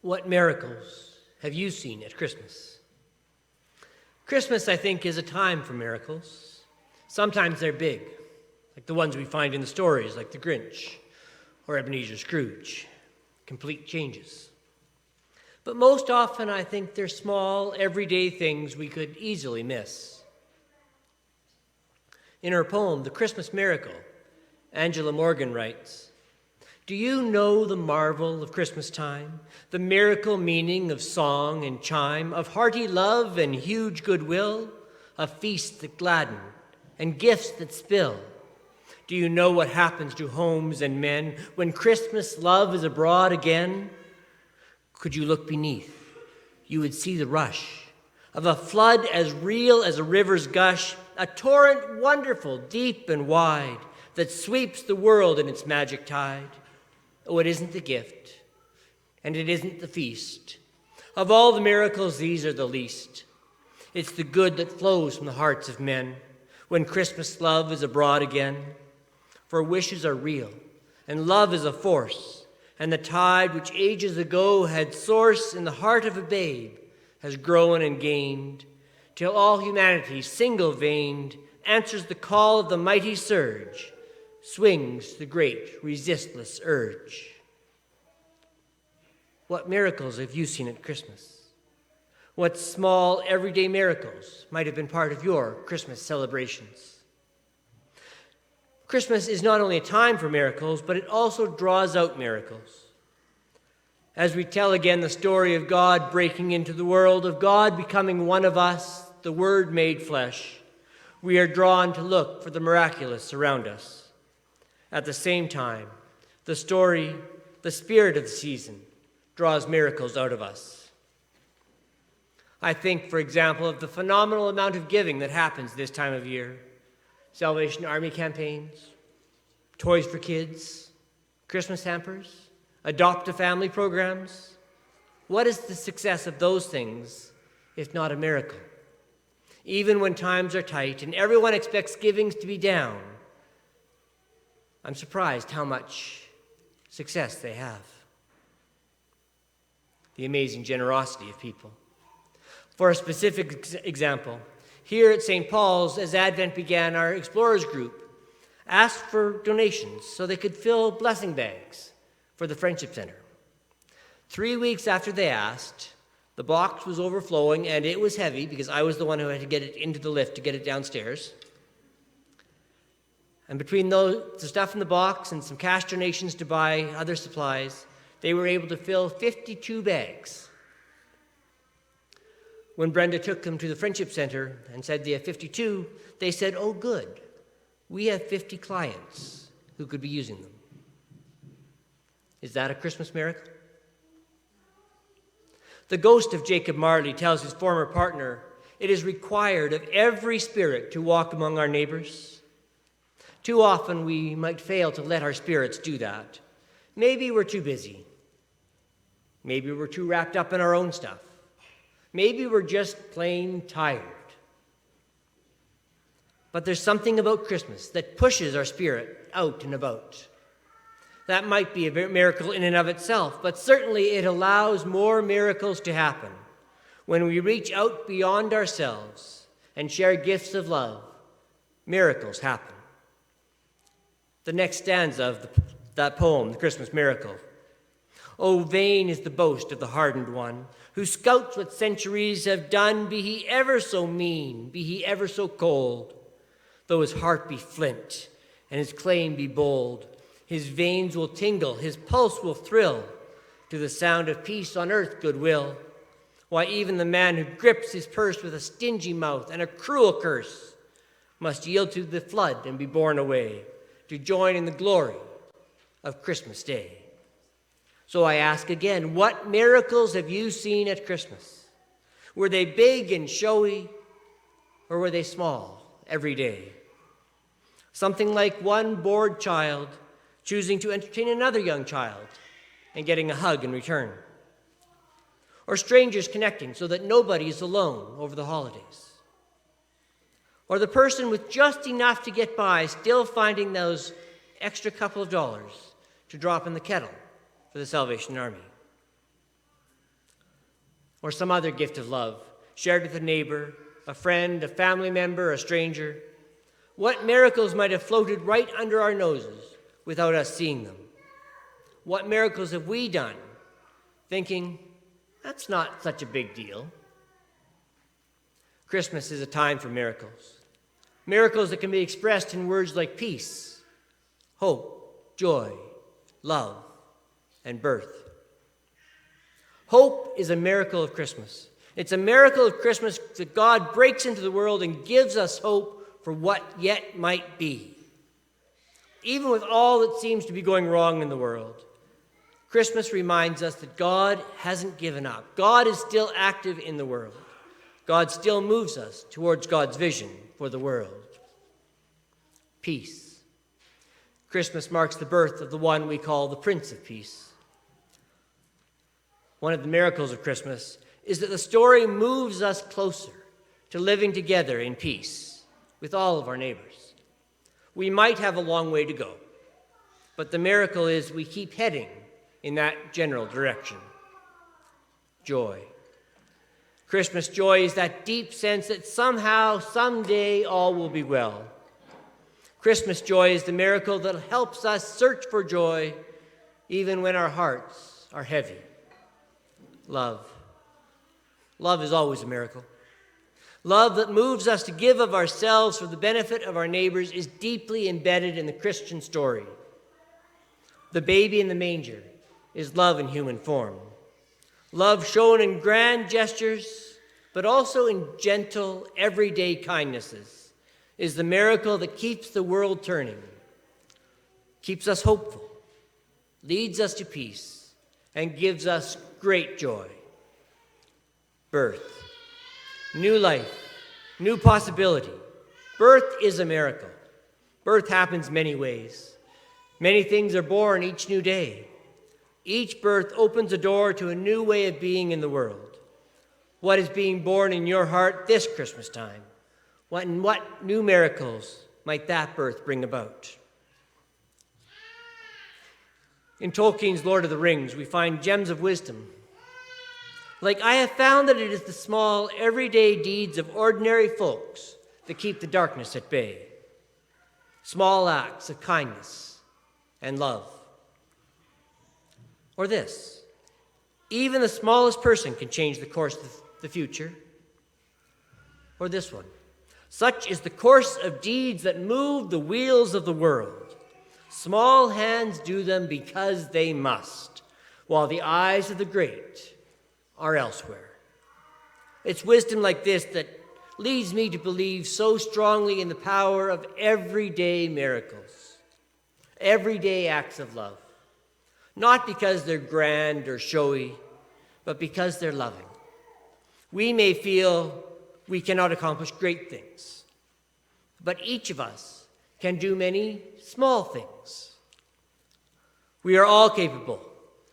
What miracles have you seen at Christmas? Christmas, I think, is a time for miracles. Sometimes they're big, like the ones we find in the stories, like the Grinch or Ebenezer Scrooge, complete changes. But most often, I think they're small, everyday things we could easily miss. In her poem, The Christmas Miracle, Angela Morgan writes, "Do you know the marvel of Christmas time, the miracle meaning of song and chime, of hearty love and huge goodwill, of feasts that gladden and gifts that spill? Do you know what happens to homes and men when Christmas love is abroad again? Could you look beneath, you would see the rush of a flood as real as a river's gush, a torrent wonderful, deep and wide, that sweeps the world in its magic tide. Oh, it isn't the gift, and it isn't the feast. Of all the miracles, these are the least. It's the good that flows from the hearts of men when Christmas love is abroad again. For wishes are real, and love is a force, and the tide which ages ago had source in the heart of a babe has grown and gained, till all humanity, single-veined, answers the call of the mighty surge, swings the great resistless urge." What miracles have you seen at Christmas? What small, everyday miracles might have been part of your Christmas celebrations? Christmas is not only a time for miracles, but it also draws out miracles. As we tell again the story of God breaking into the world, of God becoming one of us, the Word made flesh, we are drawn to look for the miraculous around us. At the same time, the story, the spirit of the season, draws miracles out of us. I think, for example, of the phenomenal amount of giving that happens this time of year. Salvation Army campaigns, Toys for Kids, Christmas hampers, adopt-a-family programs. What is the success of those things if not a miracle? Even when times are tight and everyone expects givings to be down, I'm surprised how much success they have. The amazing generosity of people. For a specific example, here at St. Paul's, as Advent began, our Explorers group asked for donations so they could fill blessing bags for the Friendship Center. 3 weeks after they asked, the box was overflowing, and it was heavy because I was the one who had to get it into the lift to get it downstairs. And between the stuff in the box and some cash donations to buy other supplies, they were able to fill 52 bags. When Brenda took them to the Friendship Center and said they have 52, they said, "Oh, good. We have 50 clients who could be using them." Is that a Christmas miracle? The ghost of Jacob Marley tells his former partner, "It is required of every spirit to walk among our neighbors." Too often we might fail to let our spirits do that. Maybe we're too busy. Maybe we're too wrapped up in our own stuff. Maybe we're just plain tired. But there's something about Christmas that pushes our spirit out and about. That might be a miracle in and of itself, but certainly it allows more miracles to happen. When we reach out beyond ourselves and share gifts of love, miracles happen. The next stanza of that poem, The Christmas Miracle. "Oh, vain is the boast of the hardened one, who scouts what centuries have done, be he ever so mean, be he ever so cold. Though his heart be flint and his claim be bold, his veins will tingle, his pulse will thrill, to the sound of peace on earth, goodwill. Why, even the man who grips his purse with a stingy mouth and a cruel curse must yield to the flood and be borne away, to join in the glory of Christmas Day." So I ask again, what miracles have you seen at Christmas? Were they big and showy, or were they small, every day? Something like one bored child choosing to entertain another young child and getting a hug in return. Or strangers connecting so that nobody is alone over the holidays. Or the person with just enough to get by still finding those extra couple of dollars to drop in the kettle for the Salvation Army. or some other gift of love, shared with a neighbor, a friend, a family member, a stranger? What miracles might have floated right under our noses without us seeing them? What miracles have we done, thinking, that's not such a big deal? Christmas is a time for miracles. Miracles that can be expressed in words like peace, hope, joy, love, and birth. Hope is a miracle of Christmas. It's a miracle of Christmas that God breaks into the world and gives us hope for what yet might be. Even with all that seems to be going wrong in the world, Christmas reminds us that God hasn't given up. God is still active in the world. God still moves us towards God's vision for the world. Peace. Christmas marks the birth of the one we call the Prince of Peace. One of the miracles of Christmas is that the story moves us closer to living together in peace with all of our neighbors. We might have a long way to go, but the miracle is we keep heading in that general direction. Joy. Christmas joy is that deep sense that somehow, someday, all will be well. Christmas joy is the miracle that helps us search for joy even when our hearts are heavy. Love. Love is always a miracle. Love that moves us to give of ourselves for the benefit of our neighbors is deeply embedded in the Christian story. The baby in the manger is love in human form. Love shown in grand gestures, but also in gentle, everyday kindnesses, is the miracle that keeps the world turning, keeps us hopeful, leads us to peace, and gives us great joy. Birth. New life, new possibility. Birth is a miracle. Birth happens many ways. Many things are born each new day. Each birth opens a door to a new way of being in the world. What is being born in your heart this Christmas time? What new miracles might that birth bring about? In Tolkien's Lord of the Rings, we find gems of wisdom. Like, I have found that it is the small, everyday deeds of ordinary folks that keep the darkness at bay. Small acts of kindness and love. Or this, even the smallest person can change the course of the future. Or this one, such is the course of deeds that move the wheels of the world. Small hands do them because they must, while the eyes of the great are elsewhere. It's wisdom like this that leads me to believe so strongly in the power of everyday miracles, everyday acts of love. Not because they're grand or showy, but because they're loving. We may feel we cannot accomplish great things, but each of us can do many small things. We are all capable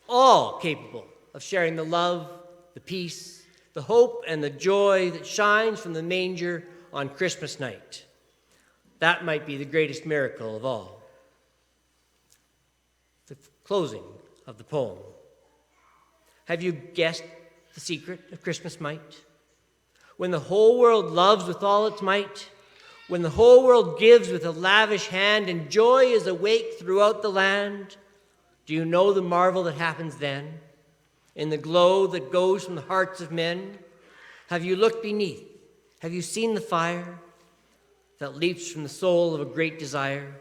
of sharing the love, the peace, the hope, and the joy that shines from the manger on Christmas night. That might be the greatest miracle of all. The closing of the poem. Have you guessed the secret of Christmas might? When the whole world loves with all its might, when the whole world gives with a lavish hand and joy is awake throughout the land, do you know the marvel that happens then? In the glow that goes from the hearts of men? Have you looked beneath? Have you seen the fire that leaps from the soul of a great desire?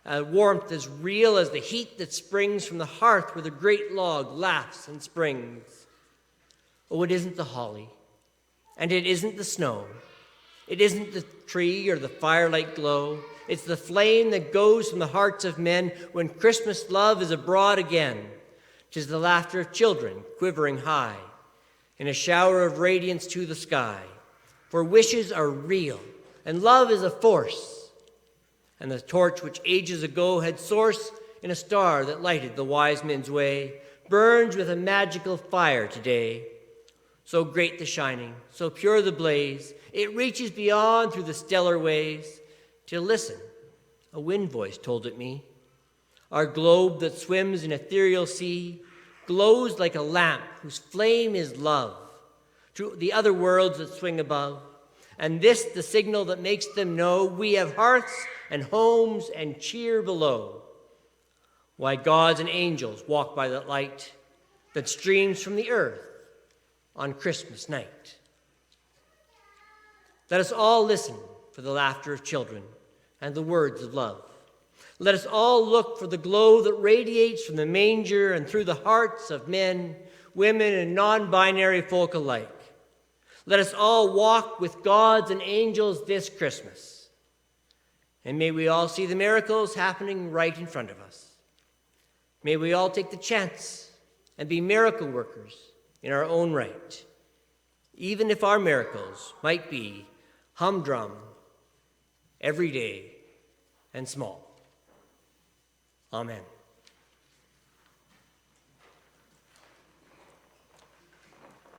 A warmth as real as the heat that springs from the hearth where the great log laughs and springs. Oh, it isn't the holly, and it isn't the snow. It isn't the tree or the firelight glow. It's the flame that goes from the hearts of men when Christmas love is abroad again. 'Tis the laughter of children quivering high in a shower of radiance to the sky. For wishes are real, and love is a force. And the torch which ages ago had source in a star that lighted the wise men's way burns with a magical fire today. So great the shining, so pure the blaze, it reaches beyond through the stellar ways. Till listen, a wind voice told it me. Our globe that swims in ethereal sea glows like a lamp whose flame is love, to the other worlds that swing above, and this the signal that makes them know we have hearths and homes and cheer below, why gods and angels walk by that light that streams from the earth on Christmas night. Let us all listen for the laughter of children and the words of love. Let us all look for the glow that radiates from the manger and through the hearts of men, women, and non-binary folk alike. Let us all walk with gods and angels this Christmas. And may we all see the miracles happening right in front of us. May we all take the chance and be miracle workers in our own right, even if our miracles might be humdrum, everyday, and small. Amen.